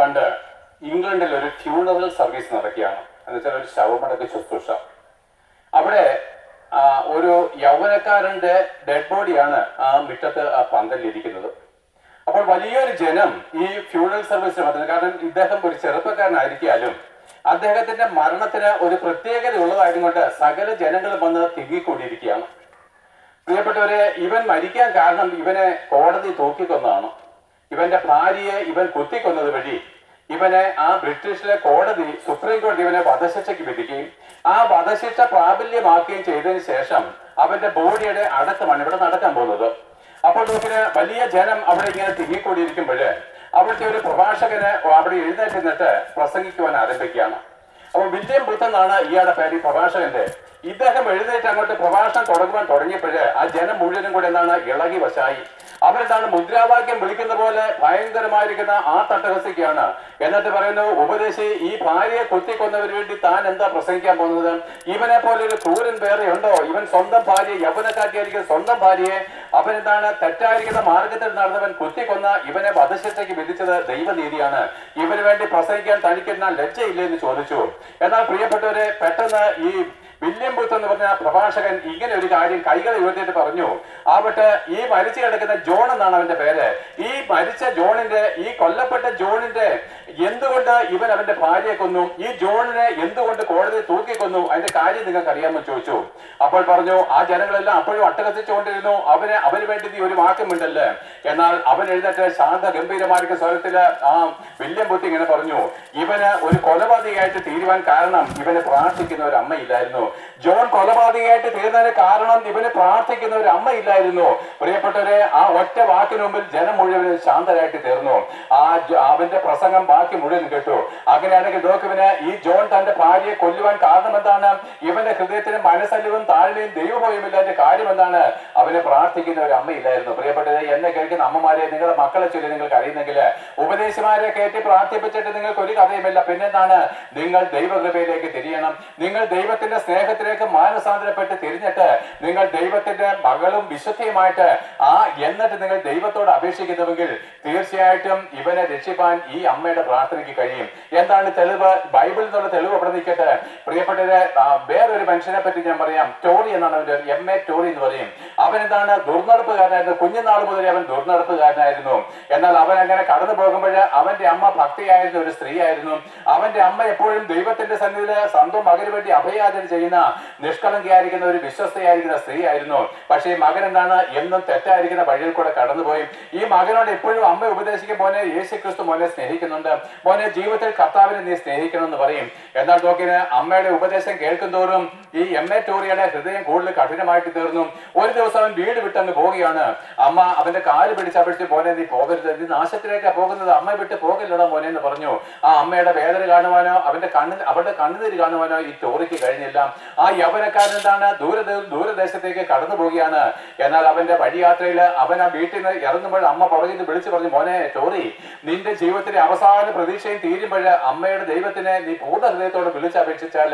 പണ്ട് ഇംഗ്ലണ്ടിൽ ഒരു ഫ്യൂണറൽ സർവീസ് നടക്കുകയാണ്. എന്ന് വെച്ചാൽ ഒരു ശവമടക്ക ശുശ്രൂഷ. അവിടെ ഒരു യൗവനക്കാരന്റെ ഡെഡ് ബോഡിയാണ് ആ മുറ്റത്ത് ആ പന്തലിരിക്കുന്നത്. അപ്പോൾ വലിയൊരു ജനം ഈ ഫ്യൂണറൽ സർവീസിന് വന്നത്. കാരണം ഇദ്ദേഹം ഒരു ചെറുപ്പക്കാരനായിരിക്കാലും അദ്ദേഹത്തിന്റെ മരണത്തിന് ഒരു പ്രത്യേകത ഉള്ളതായതുകൊണ്ട് സകല ജനങ്ങളും വന്ന് തിങ്ങിക്കൂടിയിരിക്കുകയാണ്. പ്രിയപ്പെട്ടവരെ, ഇവൻ മരിക്കാൻ കാരണം ഇവനെ കോടതി തൂക്കിക്കൊന്നതാണ്. ഇവന്റെ ഭാര്യയെ ഇവൻ കുത്തിക്കൊന്നത് വഴി ഇവനെ ആ ബ്രിട്ടീഷിലെ കോടതി, സുപ്രീം കോടതി ഇവനെ വധശിക്ഷയ്ക്ക് വിധിക്കുകയും ആ വധശിക്ഷ പ്രാബല്യമാക്കുകയും ചെയ്തതിനു ശേഷം അവന്റെ ബോഡിയുടെ അടക്കമാണ് ഇവിടെ നടക്കാൻ പോകുന്നത്. അപ്പോൾ നോക്കിന് വലിയ ജനം അവിടെ ഇങ്ങനെ തിങ്ങിക്കൂടിയിരിക്കുമ്പോൾ അവിടുത്തെ ഒരു പ്രഭാഷകന് അവിടെ എഴുന്നേറ്റ് നിന്നിട്ട് പ്രസംഗിക്കുവാൻ ആരംഭിക്കുകയാണ്. അപ്പോൾ വില്യം ബൂത്ത് എന്നാണ് ഇയാളുടെ പേര്, പ്രഭാഷകന്റെ. ഇദ്ദേഹം എഴുന്നേറ്റ് അങ്ങോട്ട് പ്രഭാഷണം തുടങ്ങിയപ്പോഴ് ആ ജനം മുഴുവനും കൂടെ എന്താണ് ഇളകി വശായി. അവരെന്താണ് മുദ്രാവാക്യം വിളിക്കുന്ന പോലെ ഭയങ്കരമായിരിക്കുന്ന ആ തട്ടഹസിക്കുകയാണ്. എന്നിട്ട് പറയുന്നു, ഉപദേശി, ഈ ഭാര്യയെ കുത്തിക്കൊന്നവന് വേണ്ടി താൻ എന്താ പ്രസംഗിക്കാൻ പോകുന്നത്? ഇവനെ പോലെ ഒരു ക്രൂരൻ വേറെ ഉണ്ടോ? ഇവൻ സ്വന്തം ഭാര്യ, യൗവനക്കാരിയായിരിക്കുന്ന സ്വന്തം ഭാര്യയെ അവനെന്താണ് തെറ്റായിരിക്കുന്ന മാർഗത്തിൽ നടന്നവൻ കുത്തിക്കൊന്ന ഇവനെ വധശിക്ഷയ്ക്ക് വിധിച്ചത് ദൈവനീതിയാണ്. ഇവന് വേണ്ടി പ്രസംഗിക്കാൻ തനിക്കെന്നാൽ ലജ്ജയില്ലേ എന്ന് ചോദിച്ചു. എന്നാൽ പ്രിയപ്പെട്ടവരെ, പെട്ടെന്ന് ഈ വില്യം ബൂത്ത് എന്ന് പറഞ്ഞ പ്രഭാഷകൻ ഇങ്ങനെ ഒരു കാര്യം കൈകൾ ഉയർത്തിയിട്ട് പറഞ്ഞു. ആവട്ടെ, ഈ മരിച്ചു കിടക്കുന്ന ജോൺ എന്നാണ് അവന്റെ പേര്. ഈ മരിച്ച ജോണിന്റെ, ഈ കൊല്ലപ്പെട്ട ജോണിന്റെ എന്തുകൊണ്ട് ഇവൻ അവന്റെ ഭാര്യയെ കൊന്നു? ഈ ജോണിനെ എന്തുകൊണ്ട് കോടതി തൂക്കിക്കൊന്നു? അതിന്റെ കാര്യം നിങ്ങൾക്ക് അറിയാമെന്ന് ചോദിച്ചു. അപ്പോൾ പറഞ്ഞു, ആ ജനങ്ങളെല്ലാം അപ്പോഴും അട്ടഹസിച്ചുകൊണ്ടിരുന്നു, അവന് വേണ്ടി നീ ഒരു വാക്കുമുണ്ടല്ലേ? എന്നാൽ അവൻ എഴുന്നേറ്റ് ശാന്ത ഗംഭീരമായിരിക്കുന്ന സ്വരത്തില് ആ വില്യം ബൂത്ത് ഇങ്ങനെ പറഞ്ഞു, ഇവന് ഒരു കൊലപാതകയായിട്ട് തീരുവാൻ കാരണം ഇവന് പ്രാർത്ഥിക്കുന്ന ഒരു അമ്മയില്ലായിരുന്നു. ജോൺ കൊലപാതകയായിട്ട് തീർന്നതിന് കാരണം ഇവന് പ്രാർത്ഥിക്കുന്ന ഒരു അമ്മയില്ലായിരുന്നു. പ്രിയപ്പെട്ടവരെ, ആ ഒറ്റ വാക്കിന് മുമ്പിൽ ജനം മുഴുവൻ ശാന്തരായിട്ട് തീർന്നു. അവന്റെ പ്രസംഗം ബാക്കി മുഴുവൻ കേട്ടു. അങ്ങനെയാണെങ്കിൽ നോക്കുവിന്, ഈ ജോൺ തന്റെ ഭാര്യയെ കൊല്ലുവാൻ കാരണം എന്താണ്? ഇവന്റെ ഹൃദയത്തിന് മനസ്സലിവും താഴ്മയും ദൈവഭയമില്ല. അതിന്റെ കാര്യം എന്താണ്? അവനെ പ്രാർത്ഥിക്കുന്ന ഒരു അമ്മയില്ലായിരുന്നു. പ്രിയപ്പെട്ടവരെ, എന്നെ കേൾക്കുന്ന അമ്മമാരെ, നിങ്ങളുടെ മക്കളെ ചൊല്ലി നിങ്ങൾക്ക് അറിയുന്നെങ്കിൽ ഉപദേശിമാരെ കയറ്റി പ്രാർത്ഥിപ്പിച്ചിട്ട് നിങ്ങൾക്ക് ഒരു കഥയുമില്ല. പിന്നെന്താണ്? നിങ്ങൾ ദൈവകൃപയിലേക്ക് തിരിയണം. നിങ്ങൾ ദൈവത്തിന്റെ സ്നേഹത്തിലേക്ക് മാനസാന്തരപ്പെട്ട് തിരിഞ്ഞിട്ട് നിങ്ങൾ ദൈവത്തിന്റെ മകളും വിശുദ്ധിയുമായിട്ട് എന്നിട്ട് നിങ്ങൾ ദൈവത്തോട് അപേക്ഷിക്കുന്നുവെങ്കിൽ തീർച്ചയായിട്ടും ഇവനെ രക്ഷിപ്പാൻ ഈ അമ്മയുടെ പ്രാർത്ഥനയ്ക്ക് കഴിയും. എന്താണ് തെളിവ്? ബൈബിളിൽ നിന്നുള്ള തെളിവ് അവിടെ നിൽക്കട്ടെ. പ്രിയപ്പെട്ടവരെ, വേറൊരു മനുഷ്യനെ പറ്റി ഞാൻ പറയാം. ടോറി എന്നാണ് അവന്റെ, M.A. ടോറി എന്ന് പറയും. അവൻ എന്താണ്? ദുർനടപ്പുകാരനായിരുന്നു. കുഞ്ഞുനാൾ മുതലേ അവൻ ദുർനടപ്പുകാരനായിരുന്നു. എന്നാൽ അവൻ അങ്ങനെ കടന്നു പോകുമ്പോൾ അവന്റെ അമ്മ ഭക്തിയായിരുന്ന ഒരു സ്ത്രീ ആയിരുന്നു. അവന്റെ അമ്മ എപ്പോഴും ദൈവത്തിന്റെ സന്നിധിയിൽ സ്വന്തം മകന് വേണ്ടി അഭയാചന ചെയ്യുന്ന നിഷ്കളങ്കയായിരിക്കുന്ന ഒരു വിശ്വസ്തയായിരിക്കുന്ന സ്ത്രീ ആയിരുന്നു. പക്ഷേ ഈ മകൻ എന്താണ്? എന്നും തെറ്റായിരിക്കുന്ന വഴിയിൽ കൂടെ കടന്നുപോയി. ഈ മകനോട് എപ്പോഴും അമ്മ ഉപദേശിക്കും, മോനെ, യേശു ക്രിസ്തു മോനെ സ്നേഹിക്കുന്നുണ്ട്, മോനെ ജീവിതത്തിൽ കർത്താവിനെ നീ സ്നേഹിക്കണം എന്ന് പറയും. എന്നാൽ നോക്കിന് അമ്മയുടെ ഉപദേശം കേൾക്കും തോറും ഈ M.A. ടോറിയുടെ ഹൃദയം കൂടുതൽ കഠിനമായിട്ട് തീർന്നു. ഒരു ദിവസം അവൻ വീട് വിട്ടങ്ങ് പോവുകയാണ്. അമ്മ അവന്റെ കാല് പിടിച്ചപേക്ഷിച്ച്, മോനെ നീ പോകരുത്, നീ നാശത്തിലേക്കാണ് പോകുന്നത്, അമ്മ വിട്ട് പോകില്ലടാ മോനെ എന്ന് പറഞ്ഞു. ആ അമ്മയുടെ വേദന കാണുവാനോ അവരുടെ കണ്ണുനീര് കാണുവാനോ ഈ ടോറിക്ക് കഴിഞ്ഞില്ല. ആ യൗവനക്കാരൻ എന്താണ്? ദൂരദേശത്തേക്ക് കടന്നു പോവുകയാണ്. എന്നാൽ അവന്റെ വഴിയാത്രയിൽ അവൻ ആ വീട്ടിൽ നിന്ന് ഇറങ്ങുമ്പോൾ അമ്മ പുറകിൽ വിളിച്ചു പറഞ്ഞു, മോനെ ടോറി, നിന്റെ ജീവിതത്തിലെ അവസാന പ്രതീക്ഷയും തീരുമ്പോൾ അമ്മയുടെ ദൈവത്തിനെ നീ പൂർണ്ണ ഹൃദയത്തോട് വിളിച്ചപേക്ഷിച്ചാൽ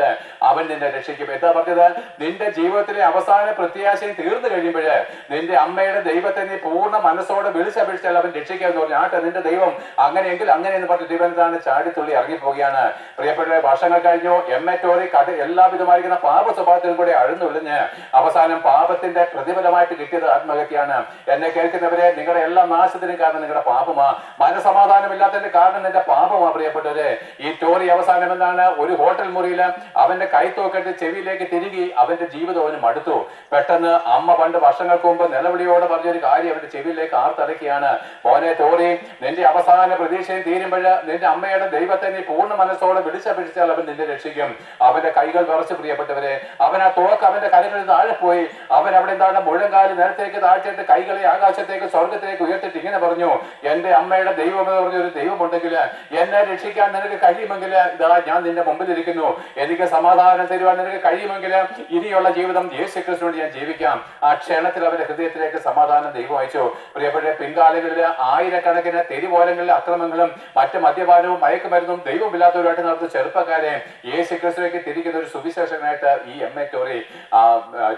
അവൻ നിന്നെ രക്ഷിക്കും. എന്താ പറഞ്ഞത്? നിന്റെ ജീവിതത്തിലെ അവസാന പ്രത്യാശയും തീർന്നു കഴിയുമ്പോൾ നിന്റെ അമ്മയുടെ ദൈവത്തെ നീ പൂർണ്ണ മനസ്സോടെ വിളിച്ചപേക്ഷിച്ചാൽ അവൻ രക്ഷിക്കാമെന്ന് പറഞ്ഞു. ആട്ടെ, നിന്റെ ദൈവം അങ്ങനെയെങ്കിൽ അങ്ങനെ എന്ന് പറഞ്ഞ് ദൈവത്താണ് ചാടിത്തുള്ളി ഇറങ്ങിപ്പോവുകയാണ്. പ്രിയപ്പെട്ട, വർഷങ്ങൾ കഴിഞ്ഞു. M.A. ടോറി എല്ലാവിധമായിരിക്കുന്ന പാപ സ്വഭാവത്തിനും കൂടെ അഴുന്നുള്ളിഞ്ഞ് അവസാനം പാപത്തിന്റെ പ്രതിഫലമായിട്ട് കിട്ടിയത് ആത്മഹത്യയാണ്. എന്നെ കേൾക്കുന്നവരെ, നിങ്ങളുടെ എല്ലാ നാശത്തിനും കാരണം നിങ്ങളുടെ പാപമാ. മനസമാധാനമില്ലാത്തതിന്റെ കാരണം നിന്റെ പാപമാ. പ്രിയപ്പെട്ടവരെ, ഈ ടോറി അവസാനം എന്താണ്? ഒരു ഹോട്ടൽ മുറിയിൽ അവന്റെ കൈത്തോക്കെട്ട് ചെവിയിലേക്ക് തിരികെ അവന്റെ ജീവിതം അവന് മടുത്തു. പെട്ടെന്ന് അമ്മ പണ്ട് വർഷങ്ങൾക്ക് മുമ്പ് നിലവിളിയോടെ പറഞ്ഞൊരു കാര്യം അവന്റെ ചെവിയിലേക്ക് ആർത്തടക്കുകയാണ്. മോനെ ടോറി, നിന്റെ അവസാന പ്രതീക്ഷയും തീരുമ്പോൾ നിന്റെ അമ്മയുടെ ദൈവത്തെ നീ പൂർണ്ണ മനസ്സോടെ വിളിച്ചപേക്ഷിച്ചാൽ അവൻ നിന്നെ രക്ഷിക്കും. അവന്റെ കൈകൾ വിറച്ച്. പ്രിയപ്പെട്ടവരെ, അവൻ ആ തോക്ക് അവന്റെ കൈകളിൽ താഴെ പോയി. അവൻ അവിടെ എന്താണ്? മുഴങ്കാല് നേരത്തേക്ക് താഴ്ത്തിയിട്ട് കൈകളെ ആകാശത്തേക്ക് സ്വർഗത്തിലേക്ക് ഉയർത്തിട്ട് ഇങ്ങനെ പറഞ്ഞു, എന്റെ അമ്മയുടെ ദൈവം എന്ന് പറഞ്ഞൊരു ദൈവമുണ്ടെങ്കിൽ, എന്നെ രക്ഷിക്കാൻ നിനക്ക് കഴിയുമെങ്കിൽ ഇതാ ഞാൻ നിന്റെ മുമ്പിൽ ഇരിക്കുന്നു. എനിക്ക് സമാധാനം തരുവാൻ നിനക്ക് കഴിയുമെങ്കിൽ ഇനിയുള്ള ജീവിതം യേശു ക്രിസ്തുവിനോട് ഞാൻ ജീവിക്കാം. ആ ക്ഷണത്തിൽ അവന്റെ ഹൃദയത്തിലേക്ക് സമാധാനം ദൈവം അയച്ചു. പ്രിയപ്പെട്ട, പിൻകാലങ്ങളിൽ ആയിരക്കണക്കിന് തെരുവോരങ്ങളിലെ അക്രമങ്ങളും മറ്റ് മദ്യപാനവും മയക്കുമരുന്നും ദൈവമില്ലാത്തവരുമായിട്ട് നടത്തുന്ന ചെറുപ്പക്കാരെ യേശു ക്രിസ്തുവിലേക്ക് തിരിക്കുന്ന ഒരു സുവിശേഷനായിട്ട് ഈ M.A. ടോറി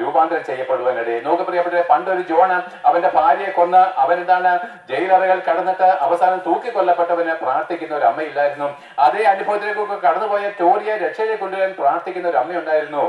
രൂപാന്തരം ചെയ്യപ്പെടുവാനിടയിൽ. നോക്ക് പ്രിയപ്പെട്ട, പണ്ടൊരു ജോൺ അവന്റെ ഭാര്യയെ കൊന്ന് അവൻ എന്താണ്? ജയിലറകൾ കടന്നിട്ട് അവസാനം തൂക്കിക്കൊല്ലപ്പെട്ടവന് പ്രാർത്ഥിക്കുന്ന അനുഭവിക്കുന്ന ഒരു അമ്മയില്ലായിരുന്നു. അതേ അനുഭവത്തിലേക്കൊക്കെ കടന്നുപോയ ടോറിയെ രക്ഷയെ കൊണ്ടുവരാൻ പ്രാർത്ഥിക്കുന്ന ഒരു അമ്മയുണ്ടായിരുന്നു.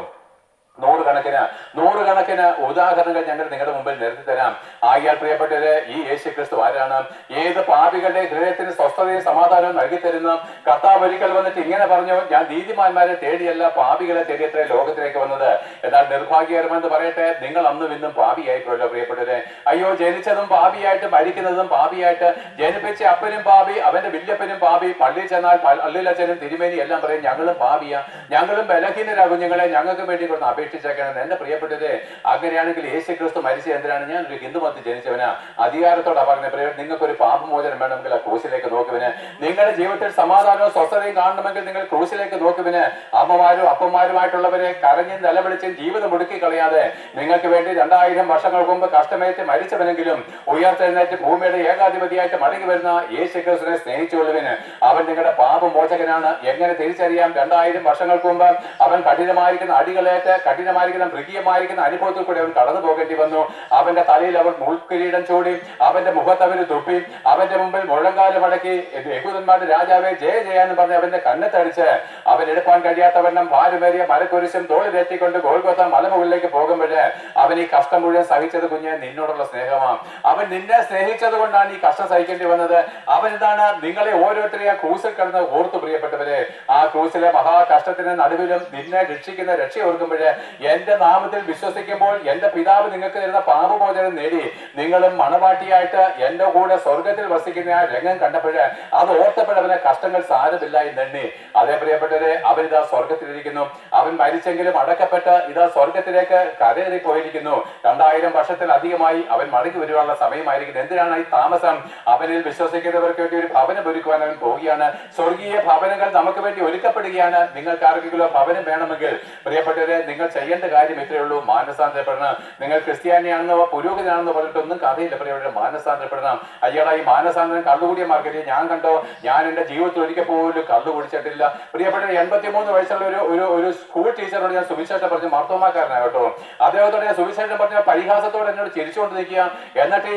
നൂറുകണക്കിന് ഉദാഹരണങ്ങൾ ഞങ്ങൾ നിങ്ങളുടെ മുമ്പിൽ നിരത്തി തരാം. ആകിയാൽ പ്രിയപ്പെട്ടവരെ, ഈ യേശു ക്രിസ്തു ആരാണ്? ഏത് പാപികളുടെ ഹൃദയത്തിന് സ്വസ്ഥതയും സമാധാനവും നൽകി തരുന്ന കർത്താവ് ഒരിക്കൽ വന്നിട്ട് ഇങ്ങനെ പറഞ്ഞു, ഞാൻ നീതിമാന്മാരെ തേടിയല്ല പാപികളെ തേടിയത്രേ ലോകത്തിലേക്ക് വന്നത്. എന്നാൽ നിർഭാഗ്യകരമെന്ന് പറയട്ടെ, നിങ്ങൾ അന്നും ഇന്നും പാപിയായിപ്പോയല്ലോ പ്രിയപ്പെട്ടവരെ. അയ്യോ, ജനിച്ചതും പാപിയായിട്ട് മരിക്കുന്നതും പാപിയായിട്ട്, ജനിപ്പിച്ച അപ്പനും പാപി, അവന്റെ വല്യപ്പനും പാപി, പള്ളിയിൽ ചെന്നാൽ പള്ളിയിലച്ഛനും തിരുമേനി എല്ലാം പറയും ഞങ്ങളും പാപിയാ, ഞങ്ങളും ബലഹീനരാ കുഞ്ഞുങ്ങളെ, ഞങ്ങൾക്ക് വേണ്ടി കൊടുത്ത് അപേക്ഷിച്ചേക്കണം. എന്റെ പ്രിയപ്പെട്ടവരെ, അങ്ങനെയാണെങ്കിൽ യേശു ക്രിസ്തു മരിച്ച എന്തിനാണ്? ഞാൻ ഒരു ഹിന്ദുമതത്തിൽ ജനിച്ചവനാ, അധികാരത്തോടെ പറഞ്ഞ നിങ്ങൾക്കൊരു പാപമോചനം വേണമെങ്കിൽ ആ ക്രൂശിലേക്ക് നോക്കുവിന്. നിങ്ങളുടെ ജീവിതത്തിൽ സമാധാനവും സ്വസ്ഥതയും കാണണമെങ്കിൽ നിങ്ങൾ ക്രൂശിലേക്ക് നോക്കുവിന്. അമ്മമാരും അപ്പന്മാരുമായിട്ടുള്ളവരെ കരഞ്ഞും നിലവിളിച്ചും ജീവിതം ഒടുക്കി കളയാതെ നിങ്ങൾക്ക് വേണ്ടി 2000 വർഷങ്ങൾക്ക് മുമ്പ് കഷ്ടമേറ്റ് മരിച്ചവനെങ്കിലും ഉയർത്തെഴുന്നേറ്റ് ഭൂമിയുടെ ഏകാധിപതിയായിട്ട് മടങ്ങി വരുന്ന യേശു ക്രിസ്തുവിനെ സ്നേഹിച്ചുകൊള്ളുവിന്. അവൻ നിങ്ങളുടെ പാപമോചകനാണ്. എങ്ങനെ തിരിച്ചറിയാം? 2000 വർഷങ്ങൾക്ക് മുമ്പ് അവൻ കഠിനമായിരിക്കുന്ന അടികളേറ്റ്, കഠിനമായിരിക്കുന്ന മൃഗീയമായിരിക്കുന്ന അനുഭവത്തിൽ കൂടി അവൻ കടന്നു പോകേണ്ടി വന്നു. അവന്റെ തലയിൽ അവർ മുൾക്കിരീടം ചൂടി, അവന്റെ മുഖത്ത് അവന് തുപ്പി, അവന്റെ മുമ്പിൽ മുഴങ്കാല് മടക്കി യഹൂദന്മാരുടെ രാജാവെ ജയ ജയ എന്ന് പറഞ്ഞ് അവന്റെ കണ്ണത്തടിച്ച് അവൻ എടുപ്പാൻ കഴിയാത്തവണ്ണം ഭാരമേറിയ മരക്കുരിശും തോളിലേറ്റിക്കൊണ്ട് ഗോൽഗോഥ മലമുകളിലേക്ക് പോകുമ്പോഴേ അവൻ ഈ കഷ്ടം മുഴുവൻ സഹിച്ചത് കുഞ്ഞെ നിന്നോടുള്ള സ്നേഹമാണ്. അവൻ നിന്നെ സ്നേഹിച്ചത് കൊണ്ടാണ് ഈ കഷ്ടം സഹിക്കേണ്ടി വന്നത്. അവൻ എന്താണ്? നിങ്ങളെ ഓരോരുത്തരെയും ആ ക്രൂസിൽ കിടന്ന് ഓർത്തു പ്രിയപ്പെട്ടവരെ. ആ ക്രൂസിലെ മഹാകഷ്ടത്തിന് നടുവിലും നിന്നെ രക്ഷിക്കുന്ന രക്ഷ ഓർക്കുമ്പോഴേ, എന്റെ നാമത്തിൽ വിശ്വസിക്കുമ്പോൾ എന്റെ പിതാവ് നിങ്ങൾക്ക് തരുന്ന പാപമോചനം നേടി നിങ്ങളും മണവാട്ടിയായിട്ട് എന്റെ കൂടെ സ്വർഗത്തിൽ വസിക്കുന്ന ആ രംഗം കണ്ടപ്പോഴേ അത് ഓർത്തപ്പോഴവനെ കഷ്ടങ്ങൾ സാരമില്ല എന്നെണ്ണി. അതേ പ്രിയപ്പെട്ടവരെ, അവൻ ഇതാ സ്വർഗത്തിലിരിക്കുന്നു. അവൻ മരിച്ചെങ്കിലും അടക്കപ്പെട്ട് ഇതാ സ്വർഗത്തിലേക്ക് കരയേറി പോയിരിക്കുന്നു. 2000 വർഷത്തിലധികമായി അവൻ മടങ്ങി വരുവാനുള്ള സമയമായിരിക്കുന്നു. എന്തിനാണ് ഈ താമസം? അവനിൽ വിശ്വസിക്കുന്നവർക്ക് വേണ്ടി ഒരു ഭവനം ഒരുക്കുവാൻ അവൻ പോവുകയാണ്. സ്വർഗീയ ഭവനങ്ങൾ നമുക്ക് വേണ്ടി ഒരുക്കപ്പെടുകയാണ്. നിങ്ങൾക്ക് ആർക്കെങ്കിലും ഭവനം വേണമെങ്കിൽ പ്രിയപ്പെട്ടവരെ, നിങ്ങൾ ചെയ്യേണ്ട കാര്യം ഇത്രയേ ഉള്ളൂ: മാനസാന്തരപ്പെടണം. നിങ്ങൾ ക്രിസ്ത്യാനിയാണെന്നോ പുരോഹിതനാണെന്നോ പറഞ്ഞിട്ടൊന്നും കഥയില്ല പ്രിയപ്പെട്ടവരെ. മാനസാന്തരപ്പെടണം. അയ്യടാ, ഈ മാനസാന്തരം കള്ളുകൂടിയ മാർക്കറ്റ് ഞാൻ കണ്ടോ? ഞാൻ എന്റെ ജീവിതത്തിൽ ഒരിക്കൽ പോലും കള്ളു കുടിച്ചിട്ടില്ല. പ്രിയപ്പെട്ടവരെ, 83 വയസ്സുള്ള ഒരു സ്കൂൾ ടീച്ചറോട് ഞാൻ സുവിശേഷം പറഞ്ഞു, മാർത്തോമാക്കാരനാണ് കേട്ടോ. അദ്ദേഹത്തോട് ഞാൻ സുവിശേഷം പറഞ്ഞ പരിഹാസത്തോടെ എന്നോട് ചിരിച്ചുകൊണ്ട് നിൽക്കുക. എന്നിട്ട്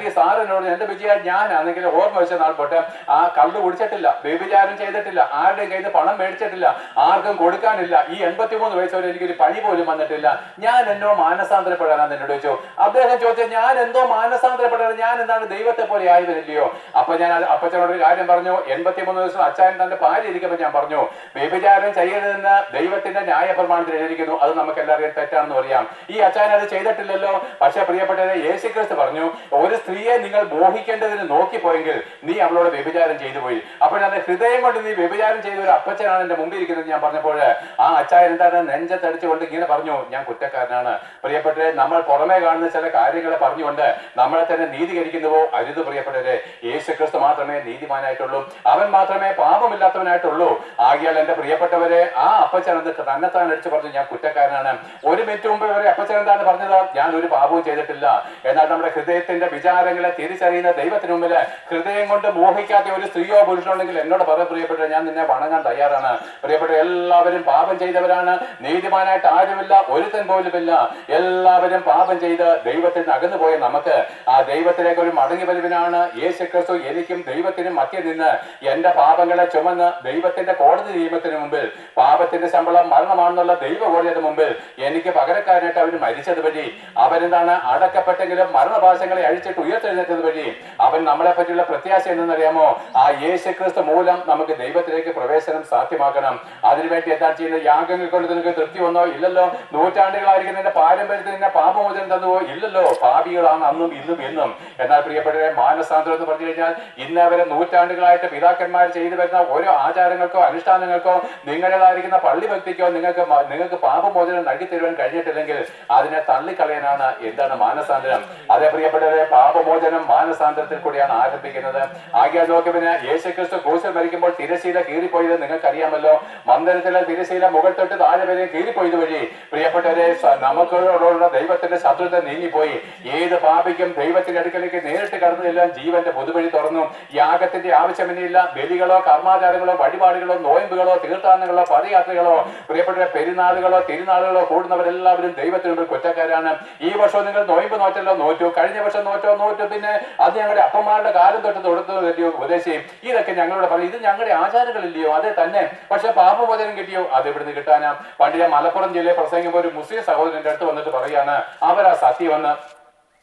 ഈ സാർ എന്നോട്, എന്റെ വിജയ, ഞാനാണെങ്കിൽ ഓർമ്മ വെച്ച നാൾ പോട്ടെ ആ കള്ളു കുടിച്ചിട്ടില്ല, വ്യഭിചാരം ചെയ്തിട്ടില്ല, ആരുടെയും കയ്യിൽ പണം മേടിച്ചിട്ടില്ല, ആർക്കും കൊടുക്കാനില്ല. ഈ 83 വയസ്സ് വരെ എനിക്കൊരു പനി പോലും വന്നിട്ടില്ല. ഞാൻ എന്നോ മാനസാന്തരപ്പെടാനാന്ന് എന്നോട് ചോദിച്ചു. അദ്ദേഹം ചോദിച്ചത്, ഞാൻ എന്തോ മാനസാന്തരപ്പെടാൻ, ഞാൻ എന്താണ് ദൈവത്തെ പോലെ ആയവരില്ലയോ? അപ്പൊ ഞാൻ അപ്പച്ചനോട് ഒരു കാര്യം പറഞ്ഞു. 83 വയസ്സ് അച്ഛൻ തന്റെ ഭാര്യ ഇരിക്കുമ്പോൾ ഞാൻ പറഞ്ഞു, വ്യഭിചാരം ചെയ്യരുതെന്ന് ദൈവത്തിന്റെ ന്യായപ്രമാണത്തിൽ എഴുതിയിരിക്കുന്നു. അത് നമുക്ക് എല്ലാവരും തെറ്റാണെന്ന് അറിയാം. ഈ അച്ഛൻ അത് ചെയ്തിട്ടില്ലല്ലോ. പക്ഷെ പ്രിയപ്പെട്ടവരെ, യേശുക്രിസ്തു പറഞ്ഞു, ഒരു സ്ത്രീയെ നിങ്ങൾ മോഹിക്കേണ്ടതിന് നോക്കിപ്പോയെങ്കിൽ നീ അവളോട് വ്യഭിചാരം ചെയ്തു പോയി. അപ്പോൾ ഞാൻ ഹൃദയം കൊണ്ട് നീ വ്യഭിചാരം ചെയ്ത ഒരു അപ്പച്ചനാണ് എന്റെ മുമ്പിൽ ഇരിക്കുന്നത് ഞാൻ പറഞ്ഞപ്പോൾ ആ അച്ഛൻ എന്താണ് നെഞ്ചത്തടിച്ചുകൊണ്ട് ഇങ്ങനെ പറഞ്ഞു, ഞാൻ കുറ്റക്കാരനാണ്. പ്രിയപ്പെട്ടവരെ, നമ്മൾ പുറമേ കാണുന്ന ചില കാര്യങ്ങളെ പറഞ്ഞുകൊണ്ട് നമ്മളെ തന്നെ നീതീകരിക്കുന്നുവോ? അരുത് പ്രിയപ്പെട്ടവരെ. യേശുക്രിസ്തു മാത്രമേ നീതിമാനായിട്ടുള്ളൂ. അവൻ മാത്രമേ പാപമില്ലാത്തവനായിട്ടുള്ളൂ. ആകിയാൽ എന്റെ പ്രിയപ്പെട്ടവരെ, ആ അപ്പച്ചൻ തന്നെത്താൻ അടിച്ചു പറഞ്ഞു, ഞാൻ കുറ്റക്കാരനാണ്. ഒരു മിനിറ്റ് മുമ്പ് വരെ അപ്പച്ചൻ എന്താണ് പറഞ്ഞത്? ഞാൻ ഒരു പാപവും ചെയ്തിട്ടില്ല. എന്നാൽ നമ്മുടെ ഹൃദയത്തിന്റെ വിചാരങ്ങളെ തിരിച്ചറിയുന്ന ദൈവത്തിന് മുമ്പിൽ ഹൃദയം കൊണ്ട് മോഹിക്കാത്ത ഒരു സ്ത്രീയോ പുരുഷനുണ്ടെങ്കിൽ എന്നോട് പറയാൻ പ്രിയപ്പെട്ടവരെ, ഞാൻ നിന്നെ വണങ്ങാൻ തയ്യാറാണ്. പ്രിയപ്പെട്ട എല്ലാവരും പാപം ചെയ്തവരാണ്. നീതിമാനായിട്ട് ആരുമില്ല, ഒരുത്തൻ പോലുമില്ല. എല്ലാവരും പാപം ചെയ്ത് ദൈവത്തിൽ നിന്ന് അകന്നുപോയ നമുക്ക് ആ ദൈവത്തിലേക്ക് ഒരു മടങ്ങി വരവിനാണ് യേശുക്രിസ്തു എനിക്കും ദൈവത്തിനും മധ്യ നിന്ന് എന്റെ പാപങ്ങളെ ചുമന്ന് ദൈവത്തിന്റെ കോടതി നിയമത്തിന് മുമ്പിൽ, പാപത്തിന്റെ ശമ്പളം മരണമാണെന്നുള്ള ദൈവകോടതിയുടെ മുമ്പിൽ എനിക്ക് പകരക്കാരനായിട്ട് അവർ മരിച്ചത് വഴി, അവരെന്താണ് അടക്കപ്പെട്ടെങ്കിലും മരണഭാഷങ്ങളെ അഴിച്ചിട്ട് ഉയർത്തെഴുന്നേറ്റത് വഴി, അവൻ നമ്മളെ പറ്റിയുള്ള പ്രത്യാശ എന്തെന്നറിയാമോ? ആ യേശുക്രിസ്തു മൂലം നമുക്ക് ദൈവത്തിലേക്ക് പ്രവേശനം സാധ്യമാക്കണം. അതിനുവേണ്ടി എന്താണ് ചെയ്യുന്നത്? യാഗങ്ങൾ കൊണ്ട് നിനക്ക് തൃപ്തി വന്നോ? ഇല്ലല്ലോ. നൂറ്റാണ്ടുകളായിരിക്കും നിന്റെ പാരമ്പര്യത്തിൽ നിന്നെ പാപമോചനം തന്നുവോ? ഇല്ലല്ലോ. പാപികളാണ് അന്നും ഇന്നും എന്നും. എന്നാൽ പ്രിയപ്പെട്ടവരെ, മാനസാന്തരം എന്ന് പറഞ്ഞു കഴിഞ്ഞാൽ ഇന്നവരെ നൂറ്റാണ്ടുകളായിട്ട് പിതാക്കന്മാർ ചെയ്തു വരുന്ന ഓരോ ആചാരങ്ങൾക്കോ അനുഷ്ഠാനങ്ങൾക്കോ നിങ്ങളുടേതായിരിക്കുന്ന പള്ളി ഭക്തിക്കോ നിങ്ങൾക്ക് പാപമോചനം നൽകി തരുവാൻ കഴിഞ്ഞിട്ടില്ലെങ്കിൽ അതിനെ തള്ളിക്കളയാനാണ് എന്താണ് മാനസാന്തരം. അതേ പ്രിയപ്പെട്ടവരെ, പാപമോചനം മാനസാന്തരത്തിൽ കൂടിയാണ് ആരംഭിക്കുന്നത്. ആകിയാൽ നോക്കിയതിന് യേശുക്രിസ്തു ക്രൂശിൽ മരിക്കുമ്പോൾ തിരശീല കീറിപ്പോയത് നിങ്ങൾക്കറിയാമല്ലോ. മന്ദിരത്തിലെ തിരശീല മുകൾ തൊട്ട് താഴെ വരെ കീറിപ്പോയത് വഴി നീങ്ങിപ്പോയി. പ്രിയപ്പെട്ടവരെ, നമുക്കോടുള്ള ദൈവത്തിന്റെ ശത്രുത നീങ്ങിപ്പോയി. ഏത് പാപിക്കും ദൈവത്തിന്റെ അടുക്കലേക്ക് നേരിട്ട് കടന്നതെല്ലാം ജീവന്റെ പൊതുവഴി തുറന്നു. യാഗത്തിന്റെ ആവശ്യമില്ല. ബലികളോ കർമാചാരങ്ങളോ വഴിപാടുകളോ നോയമ്പുകളോ തീർത്ഥാടനങ്ങളോ പദയാത്രകളോ പ്രിയപ്പെട്ട പെരുന്നാളുകളോ തിരുനാളുകളോ കൂടുന്നവരെല്ലാവരും ദൈവത്തിന് മുമ്പിൽ കുറ്റക്കാരാണ്. ഈ വർഷം നിങ്ങൾ നോയമ്പ് നോറ്റല്ലോ, നോറ്റു. കഴിഞ്ഞ വർഷം നോറ്റു. പിന്നെ അത് ഞങ്ങളുടെ അപ്പന്മാരുടെ കാലം തൊട്ട് തൊടുത്തതല്ലയോ ഉപദേശിയും. ഇതൊക്കെ ഞങ്ങളോട് പറയും, ഇത് ഞങ്ങളുടെ ആചാരങ്ങളില്ലയോ? അതെ തന്നെ. പക്ഷെ പാപമോചനം കിട്ടിയോ? അത് ഇവിടുന്ന് കിട്ടാനാ. പണ്ട് ഞാൻ മലപ്പുറം ജില്ലയിൽ പ്രസംഗിക്കുമ്പോൾ ഒരു മുസ്ലിം സഹോദരന്റെ അടുത്ത് വന്നിട്ട് പറയാണ്, അവരാ സത്യമെന്ന്,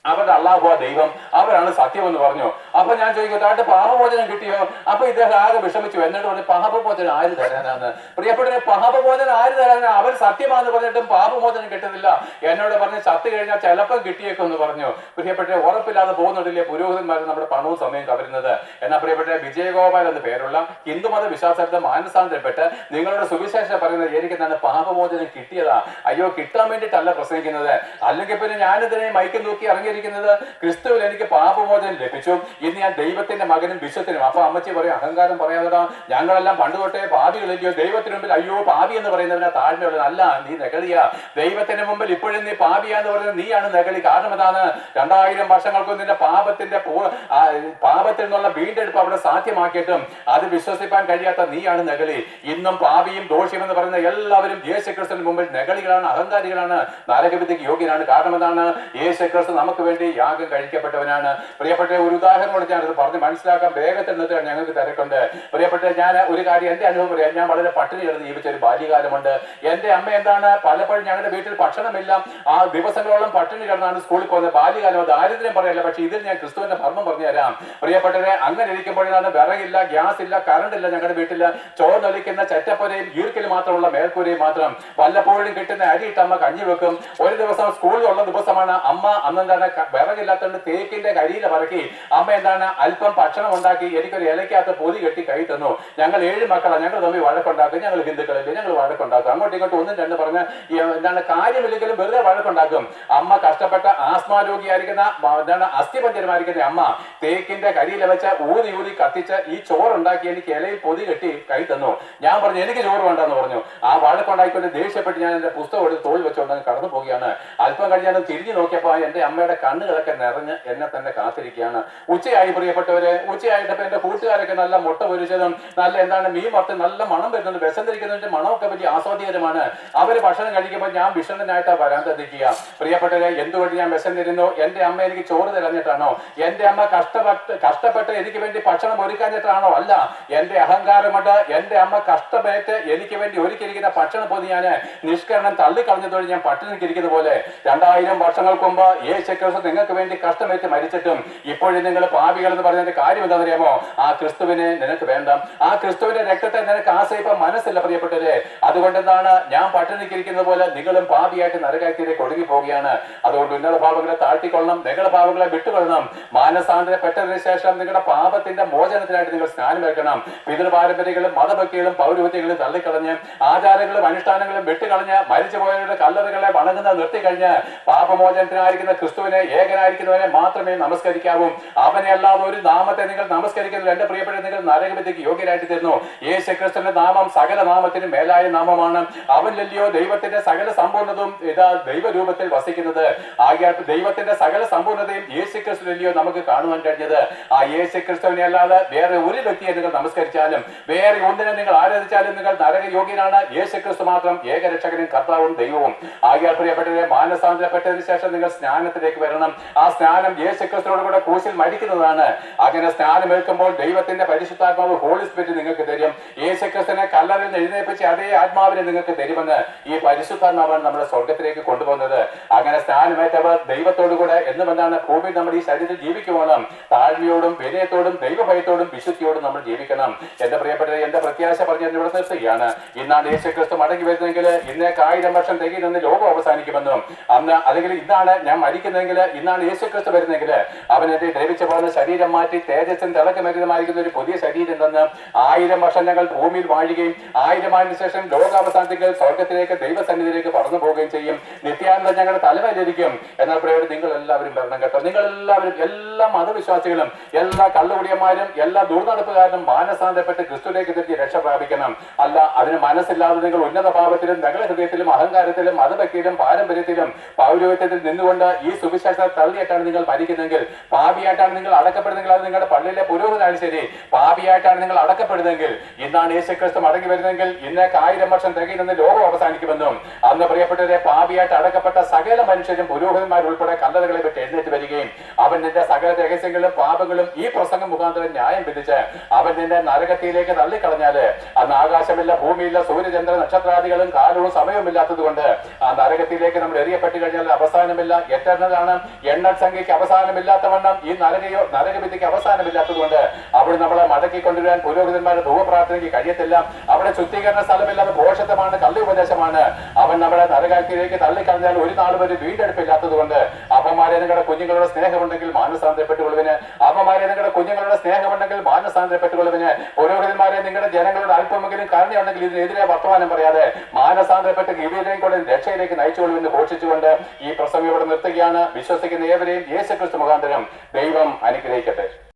അവരുടെ അള്ളാഹു ദൈവം, അവരാണ് സത്യം എന്ന് പറഞ്ഞു. അപ്പൊ ഞാൻ ചോദിക്കട്ടെ, ആയിട്ട് പാപമോചനം കിട്ടിയോ? അപ്പൊ ഇദ്ദേഹം ആകെ വിഷമിച്ചു. എന്നിട്ട് പറഞ്ഞു, പാപമോചനം ആര് തരാനാന്ന്? പ്രിയപ്പെട്ടവരെ, പാപമോചനം ആര് തരാനാ? അവർ സത്യമാണെന്ന് പറഞ്ഞിട്ടും പാപമോചനം കിട്ടുന്നില്ല. എന്നോട് പറഞ്ഞ് ചത്തു കഴിഞ്ഞാൽ ചിലപ്പം കിട്ടിയേക്കും എന്ന് പറഞ്ഞു. പ്രിയപ്പെട്ടവരെ, ഉറപ്പില്ലാതെ പോകുന്നുണ്ടല്ലേ പുരോഹിതന്മാർ നമ്മുടെ പണവും സമയം കവരുന്നത്. എന്നാൽ പ്രിയപ്പെട്ട വിജയഗോപാൽ എന്ന് പേരുള്ള ഹിന്ദുമത വിശ്വാസത്തെ മാനസാന്തരപ്പെട്ട് നിങ്ങളുടെ സുവിശേഷം പറയുന്നത് എനിക്ക് തന്നെ പാപമോചനം കിട്ടിയതാ. അയ്യോ, കിട്ടാൻ വേണ്ടിയിട്ടല്ല പ്രസംഗിക്കുന്നത്. അല്ലെങ്കിൽ പിന്നെ ഞാനിതിനെ മൈക്ക് നോക്കി ഇറങ്ങി ക്രിസ്തുവിൽ എനിക്ക് പാപമോചനം ലഭിച്ചു. ഇന്ന് ഞാൻ ദൈവത്തിന്റെ മകനും വിശ്വത്തിനും. അപ്പൊ അമ്മച്ചി പറയും, അഹങ്കാരം പറയാതെടാ, ഞങ്ങളെല്ലാം പണ്ട് തൊട്ടേ പാപികളില്ലയോ? ദൈവത്തിന് മുമ്പിൽ അയ്യോ പാപി എന്ന് പറയുന്നവനാ താഴ്മയുള്ളത്. അല്ല, നീ നെകളിയാ. ദൈവത്തിന്റെ മുമ്പിൽ ഇപ്പോഴും നീ പാപിയാന്ന് പറയുന്നത് നീയാണ് നെകളി. കാരണം എന്താണ്? 2000 വർഷങ്ങൾക്ക് നിന്റെ പാപത്തിൽ നിന്നുള്ള വീണ്ടെടുപ്പ് അവിടെ സാധ്യമാക്കിയിട്ടും അത് വിശ്വസിപ്പാൻ കഴിയാത്ത നീയാണ് നെകളി. ഇന്നും പാപിയും ദോഷിയും എന്ന് പറയുന്ന എല്ലാവരും യേശുക്രിസ്തുവിന് മുമ്പിൽ നെകളികളാണ്, അഹങ്കാരികളാണ്, നരകവിധിക്ക് യോഗ്യനാണ്. കാരണം എന്താണ്? യേശുക്രിസ്തു നമുക്ക് വേണ്ടി യാഗം കഴിക്കപ്പെട്ടവനാണ്. പ്രിയപ്പെട്ട ഒരു ഉദാഹരണം കൂടെ ഞാനത് പറഞ്ഞ് മനസ്സിലാക്കാൻ വേഗത്തിൽ നിന്നിട്ട് ഞങ്ങൾക്ക് തിരക്കുണ്ട്. പ്രിയപ്പെട്ട ഞാൻ ഒരു കാര്യം എന്റെ അനുഭവം പറയാം. ഞാൻ വളരെ പട്ടിണി കിടന്ന് ജീവിച്ച ഒരു ബാല്യകാലമുണ്ട്. എന്റെ അമ്മ എന്താണ്, പലപ്പോഴും ഞങ്ങളുടെ വീട്ടിൽ ഭക്ഷണമില്ല, ആ ദിവസങ്ങളോളം പട്ടിണി കിടന്നാണ് സ്കൂളിൽ പോകുന്നത്. ബാല്യകാലം ദാരിദ്ര്യം പറയല്ല, പക്ഷെ ഇതിൽ ഞാൻ ക്രിസ്തുവിന്റെ ധർമ്മം പറഞ്ഞു തരാം. പ്രിയപ്പെട്ടവരെ, അങ്ങനെ ഇരിക്കുമ്പോഴാണ് വിറകില്ല, ഗ്യാസ് ഇല്ല, കറണ്ട് ഇല്ല, ഞങ്ങളുടെ വീട്ടില് ചോർന്നൊലിക്കുന്ന ചെറ്റപ്പുരയും ഈർക്കിൽ മാത്രമുള്ള മേൽക്കൂരയും മാത്രം. വല്ലപ്പോഴും കിട്ടുന്ന അരിയിട്ട് അമ്മ കഞ്ഞി വെക്കും. ഒരു ദിവസം സ്കൂളിലുള്ള ദിവസമാണ്. അമ്മ അന്നെന്താണ് വിറകില്ലാത്തതുകൊണ്ട് തേക്കിന്റെ കരിയില പറക്കി അമ്മ എന്താണ് അല്പം ഭക്ഷണം ഉണ്ടാക്കി എനിക്കൊരു ഇലക്കകത്ത് പൊതി കെട്ടി കൈ തന്നു. ഞങ്ങൾ 7 മക്കളാണ്. ഞങ്ങൾ തമ്മിൽ വഴക്കുണ്ടാക്കും. ഞങ്ങൾ ഹിന്ദുക്കളിൽ ഞങ്ങൾ വഴക്കുണ്ടാക്കും. അങ്ങോട്ടും ഇങ്ങോട്ടും ഒന്നും രണ്ടും പറഞ്ഞ് എന്താണ് കാര്യമില്ലെങ്കിലും വെറുതെ വഴക്കുണ്ടാക്കും. അമ്മ കഷ്ടപ്പെട്ട ആസ്മാ രോഗിയായിരിക്കുന്ന എന്താണ് അസ്ഥിപഞ്ചരമായിരിക്കുന്ന അമ്മ തേക്കിന്റെ കരിയില വെച്ച് ഊതി കത്തിച്ച് ഈ ചോറുണ്ടാക്കി എനിക്ക് ഇലയിൽ പൊതി കെട്ടി കൈ തന്നു. ഞാൻ പറഞ്ഞു, എനിക്ക് ചോറ് വേണ്ടെന്ന് പറഞ്ഞു. ആ വഴക്കുണ്ടാക്കിക്കൊണ്ട് ദേഷ്യപ്പെട്ട് ഞാൻ എന്റെ പുസ്തകം എടുത്ത് തോൾ വെച്ചുകൊണ്ട് കടന്നു പോവുകയാണ്. അല്പം കഴിഞ്ഞാൽ തിരിഞ്ഞു നോക്കിയപ്പോൾ എന്റെ അമ്മയുടെ കണ്ണുകളൊക്കെ നിറഞ്ഞ് എന്നെ തന്നെ കാത്തിരിക്കുകയാണ്. ഉച്ചയായി പ്രിയപ്പെട്ടവരെ. ഉച്ചയായിട്ടപ്പോ എന്റെ കൂട്ടുകാരൊക്കെ നല്ല മുട്ട പൊരിച്ചതും നല്ല എന്താണ് മീൻ വറുത്ത് നല്ല മണം വരുന്നത്, വിശന്നിരിക്കുന്നതിന്റെ മണമൊക്കെ വലിയ ആസ്വാദ്യകരമാണ്. അവര് ഭക്ഷണം കഴിക്കുമ്പോൾ ഞാൻ വിഷണ്ണനായിട്ടാ വരാൻ തന്നിക്കുക. പ്രിയപ്പെട്ടവരെ, എന്തുകൊണ്ട് ഞാൻ വിശന്നിരുന്നു? എന്റെ അമ്മ എനിക്ക് ചോറ് തരഞ്ഞിട്ടാണോ? എന്റെ അമ്മ കഷ്ടപ്പെട്ട് എനിക്ക് വേണ്ടി ഭക്ഷണം ഒരുക്കാഞ്ഞിട്ടാണോ? അല്ല, എന്റെ അഹങ്കാരമുണ്ട്. എന്റെ അമ്മ കഷ്ടപ്പെട്ട് എനിക്ക് വേണ്ടി ഒരുക്കിയിരിക്കുന്ന ഭക്ഷണം പോലും ഞാൻ നിഷ്കരണം തള്ളിക്കളഞ്ഞതോടെ ഞാൻ പട്ടിണിക്കിരിക്കുന്ന പോലെ 2000 വർഷങ്ങൾക്ക് മുമ്പ് യേശുക്രിസ്തു നിങ്ങൾക്ക് വേണ്ടി കഷ്ടമേറ്റ് മരിച്ചിട്ടും ഇപ്പോഴും നിങ്ങൾ പാപികൾ എന്ന് പറഞ്ഞതിന്റെ കാര്യം എന്താണെന്നറിയാമോ? ആ ക്രിസ്തുവിനെ നിനക്ക് വേണ്ട. ആ ക്രിസ്തുവിന്റെ രക്തത്തെ നിനക്ക് ആശ്രയിപ്പാൻ മനസ്സില്ല പ്രിയപ്പെട്ടവരെ. അതുകൊണ്ട് എന്താണ്, ഞാൻ പട്ടിണിക്കിരിക്കുന്നത് പോലെ നിങ്ങളും പാപിയായിട്ട് നരകത്തിലേക്ക് ഒടുങ്ങി പോവുകയാണ്. അതുകൊണ്ട് ഉന്നത പാപങ്ങളെ താഴ്ത്തിക്കൊള്ളണം, നിങ്ങളുടെ പാപങ്ങളെ വിട്ടുകൊള്ളണം. മാനസാന്തരപ്പെട്ടതിന് ശേഷം നിങ്ങളുടെ പാപത്തിന്റെ മോചനത്തിനായിട്ട് നിങ്ങൾ സ്നാനം വെക്കണം. പിതൃപാരമ്പര്യങ്ങളും മതഭക്തികളും പൗരോഹിത്യങ്ങളും തള്ളിക്കളഞ്ഞ് ആചാരങ്ങളും അനുഷ്ഠാനങ്ങളും വിട്ടുകളഞ്ഞ് മരിച്ചുപോയവരുടെ കല്ലറുകളെ വണങ്ങുന്നത് നിർത്തിക്കഴിഞ്ഞ് പാപമോചനത്തിനായിരിക്കുന്ന ക്രിസ്തുവിനെ, ഏകനായിരിക്കുന്നവനെ മാത്രമേ നമസ്കരിക്കാവൂ. അവനെ അല്ലാതെ ഒരു നാമത്തെ നിങ്ങൾ നമസ്കരിക്കുന്നത് എന്റെ പ്രിയപ്പെട്ട നിങ്ങൾ നരകവിധിക്ക് യോഗ്യരായിട്ട് തരുന്നു. യേശുക്രിസ്തുവിന്റെ നാമം സകല നാമത്തിനും മേലായ നാമമാണ്. അവനിലല്ലയോ ദൈവത്തിന്റെ സകല സമ്പൂർണ്ണതയും ഇതാ ദൈവരൂപത്തിൽ വസിക്കുന്നത്. ആകയാൽ ദൈവത്തിന്റെ സകല സമ്പൂർണ്ണതയും യേശുക്രിസ്തുവിലല്ലയോ നമുക്ക് കാണുവാൻ കഴിഞ്ഞത്. ആ യേശുക്രിസ്തുവിനെ അല്ലാതെ വേറെ ഒരു വ്യക്തിയെ നിങ്ങൾ നമസ്കരിച്ചാലും വേറെ ഒന്നിനെ നിങ്ങൾ ആരാധിച്ചാലും നിങ്ങൾ നരകയോഗ്യനാണ്. യേശുക്രിസ്തു മാത്രം ഏകരക്ഷകനും കർത്താവും ദൈവവും. ആകയാൽ പ്രിയപ്പെട്ടവരെ, മാനസാന്തരപ്പെട്ടതിന് ശേഷം നിങ്ങൾ സ്നാനത്തിലേക്ക് വരണം. ആ സ്നാനം യേശുക്രിസ്തുവിനോട് കൂടെ ക്രൂശിൽ മരിക്കുന്നതാണ്. അങ്ങനെ സ്നാനം ഏൽക്കുമ്പോൾ ദൈവത്തിന്റെ പരിശുദ്ധാത്മാവ് ഹോളി സ്പിരിറ്റ് നിങ്ങൾക്ക് തരും. യേശുക്രിസ്തുവിനെ കല്ലറിൽ നിന്ന് എഴുന്നേൽപ്പിച്ച അതേ ആത്മാവിനെ നിങ്ങൾക്ക് തരുമെന്ന് ഈ പരിശുദ്ധാത്മാവാണ് നമ്മുടെ സ്വർഗത്തിലേക്ക് കൊണ്ടുപോകുന്നത്. അങ്ങനെ സ്നാനമേറ്റവർ ദൈവത്തോടു കൂടെ എന്നും എന്താണ് ഭൂമിയിൽ നമ്മൾ ഈ ശരീരത്തിൽ ജീവിക്കുവാനും താഴ്മയോടും വിനയത്തോടും ദൈവഭയത്തോടും വിശുദ്ധിയോടും നമ്മൾ ജീവിക്കണം. എന്റെ പ്രിയപ്പെട്ടവരെ, എന്റെ പ്രത്യാശ പറഞ്ഞ് ഇവിടെ നിർത്തുകയാണ്. ഇന്നാണ് യേശുക്രിസ്തു മടങ്ങി വരുന്നതെങ്കിൽ ഇന്നേക്ക് 1000 വർഷം തികയുന്ന ലോകം അവസാനിക്കുമെന്നും അന്ന് അല്ലെങ്കിൽ ഇന്നാണ് ഞാൻ മരിക്കുന്നതെങ്കിൽ വരുന്നെങ്കിൽ, ഇന്നാണ് യേശുക്രിസ്തു വരുന്നെങ്കിൽ, അവൻ എന്റെ ദ്രവിച്ചു പോകുന്ന ശരീരം മാറ്റി തേജസ്സും തിളക്കമരുന്നമായിരിക്കുന്ന ഒരു പുതിയ ശരീരം തന്ന് 1000 വർഷം ഞങ്ങൾ ഭൂമിയിൽ വാഴുകയും 1000 ആണ്ടിന് ശേഷം ലോകാവസാനത്തിൽ സ്വർഗത്തിലേക്ക് ദൈവസന്നിധിയിലേക്ക് പറന്നു പോവുകയും ചെയ്യും. നിത്യാനന്ദം ഞങ്ങളുടെ തലവരിക്കും. എന്നാൽ പ്രിയരെ, നിങ്ങൾ എല്ലാവരും വരണം കേട്ടോ. നിങ്ങൾ എല്ലാവരും, എല്ലാ മതവിശ്വാസികളും, എല്ലാ കള്ളുകുടിയന്മാരും, എല്ലാ ദുർനടപ്പുകാരനും മാനസാന്തരപ്പെട്ട് ക്രിസ്തുവിലേക്ക് തിരിച്ച് രക്ഷ പ്രാപിക്കണം. അല്ല, അതിന് മനസ്സില്ലാതെ നിങ്ങൾ ഉന്നത ഭാവത്തിലും നഗരഹൃദയത്തിലും അഹങ്കാരത്തിലും മതഭക്തിയിലും പാരമ്പര്യത്തിലും പൗരോഹിത്യത്തിൽ നിന്നുകൊണ്ട് ഈ സുവിശേഷത്തെ തള്ളിയിട്ടാണ് നിങ്ങൾ മരിക്കുന്നെങ്കിൽ, പാപിയായിട്ടാണ് നിങ്ങൾ അടക്കപ്പെടുന്നെങ്കിൽ, അത് നിങ്ങളുടെ പള്ളിയിലെ പുരോഹിതനാണ് ശരി, പാപിയായിട്ടാണ് നിങ്ങൾ അടക്കപ്പെടുന്നെങ്കിൽ, ഇന്നാണ് യേശുക്രിസ്തു മടങ്ങി വരുന്നെങ്കിൽ ഇന്നേക്ക് 1000 വർഷം തികയുന്ന ലോകം അവസാനിക്കുമെന്നും, അന്ന് പ്രിയപ്പെട്ടവരെ, പാപിയായിട്ട് അടക്കപ്പെട്ട സകല മനുഷ്യരും പുരോഹിതന്മാരുൾപ്പെടെ കല്ലറകളെ വിട്ട് എഴുന്നേറ്റ് വരികയും അവൻ നിന്റെ സകല രഹസ്യങ്ങളും പാപങ്ങളും ഈ പ്രസംഗം മുഖാന്തരം ന്യായം വിധിച്ച് അവൻ നിന്റെ നരകത്തിലേക്ക് തള്ളിക്കളഞ്ഞാല്, അന്ന് ആകാശമില്ല, ഭൂമിയില്ല, സൂര്യചന്ദ്ര നക്ഷത്രാദികളും കാലവും സമയവും ഇല്ലാത്തത് കൊണ്ട് ആ നരകത്തിലേക്ക് നമ്മൾ എറിയപ്പെട്ടു കഴിഞ്ഞാൽ അവസാനമില്ല. എറ്റർണലാണ്. എണ്ണൽ സംഖ്യയ്ക്ക് അവസാനമില്ലാത്തവണ്ണം ഈ നരകവിധിക്ക് അവസാനമില്ലാത്തത് കൊണ്ട് അവിടെ നമ്മളെ മടക്കിക്കൊണ്ടുവരാൻ പുരോഹിതന്മാരുടെ ധൂവപ്രാർത്ഥനയ്ക്ക് കഴിയത്തില്ല. അവിടെ ശുദ്ധീകരണ സ്ഥലമില്ലാതെ ഭോഷത്വമാണ്, കള്ളി ഉപദേശമാണ്. അവൻ നമ്മളെ നരകത്തിലേക്ക് തള്ളിക്കളഞ്ഞാൽ ഒരു നാൾ വരെ വീണ്ടെടുപ്പില്ലാത്തത് കൊണ്ട് അപ്പന്മാരെ, നിങ്ങളുടെ കുഞ്ഞുങ്ങളുടെ സ്നേഹമുണ്ടെങ്കിൽ മാനസാന്തരപ്പെട്ടുകൊള്ളുവിന്. അപ്പന്മാരെ, നിങ്ങളുടെ കുഞ്ഞുങ്ങളുടെ സ്നേഹമുണ്ടെങ്കിൽ മാനസാന്തരപ്പെട്ടുകൊള്ളുവിന്. പുരോഹിതന്മാരെ, നിങ്ങളുടെ ജനങ്ങളുടെ അല്പമെങ്കിലും കരുണയുണ്ടെങ്കിൽ ഇതിനെതിരെ വർത്തമാനം പറയാതെ മാനസാന്തരപ്പെട്ട് ഗിബിയയിലേക്കുള്ള രക്ഷയിലേക്ക് നയിച്ചുകൊള്ളുമെന്ന് ഘോഷിച്ചുകൊണ്ട് ഈ പ്രസംഗം ഇവിടെ നിർത്തുകയാണ്. വിശ്വസിക്കുന്ന ഏവരെയും യേശുക്രിസ്തു മുഖാന്തരം ദൈവം അനുഗ്രഹിക്കട്ടെ.